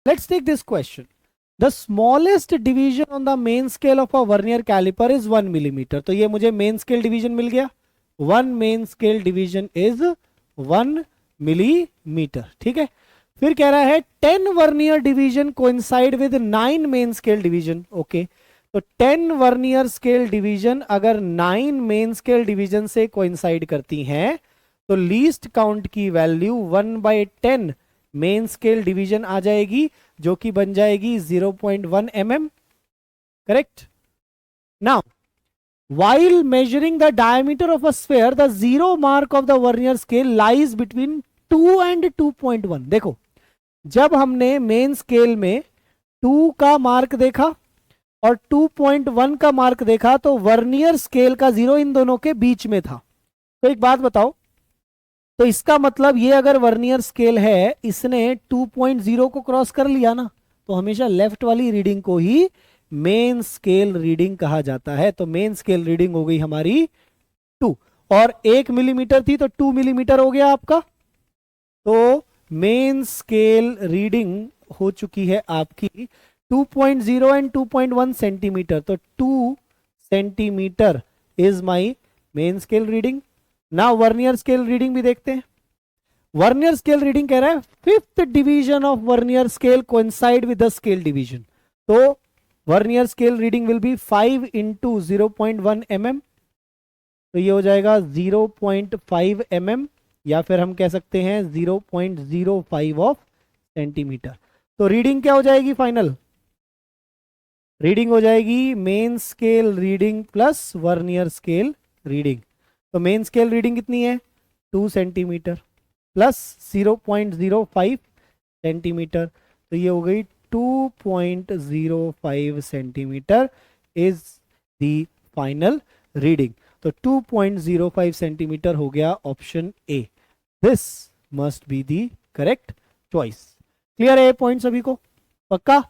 Let's take this question. The smallest division on the main scale of a vernier caliper is 1 millimeter. तो ये मुझे main scale division मिल गया. 1 main scale division is 1 millimeter. ठीक है. फिर कह रहा है 10 vernier division coincide with 9 main scale division. Okay, तो 10 वर्नियर स्केल डिवीजन अगर 9 मेन स्केल डिवीजन से कोइंसाइड करती हैं तो लीस्ट काउंट की वैल्यू 1/10 मेन स्केल डिवीजन आ जाएगी, जो कि बन जाएगी 0.1 mm. Correct. Now while measuring the diameter of a sphere, the zero mark of the vernier scale lies between 2 and 2.1. देखो, जब हमने मेन स्केल में 2 का मार्क देखा और 2.1 का मार्क देखा तो वर्नियर स्केल का जीरो इन दोनों के बीच में था. तो एक बात बताओ, तो इसका मतलब ये अगर वर्नियर स्केल है, इसने 2.0 को क्रॉस कर लिया ना, तो हमेशा लेफ्ट वाली रीडिंग को ही मेन स्केल रीडिंग कहा जाता है. तो मेन स्केल रीडिंग हो गई हमारी 2 और 1 मिलीमीटर थी तो 2 मिलीमीटर हो गया आपका. तो मेन स्केल रीडिंग हो चुकी है आपकी 2.0 एंड 2.1 सेंटीमीटर. तो 2 centimetre is my main scale reading. ना वर्नियर स्केल रीडिंग भी देखते हैं. वर्नियर स्केल रीडिंग कह रहा है 5th division of vernier scale coincide with the scale division. तो vernier scale reading will be 5 into 0.1 mm. तो ये हो जाएगा 0.5 mm या फिर हम कह सकते हैं 0.05 ऑफ सेंटीमीटर. तो रीडिंग क्या हो जाएगी फाइनल? रीडिंग हो जाएगी main scale reading plus vernier scale reading. तो मेन स्केल रीडिंग कितनी है? 2 सेंटीमीटर प्लस 0.05 सेंटीमीटर. तो ये हो गई 2.05 centimetre is the final reading. तो 2.05 सेंटीमीटर हो गया option A. This must be the correct choice. Clear है पॉइंट सभी को? पक्का?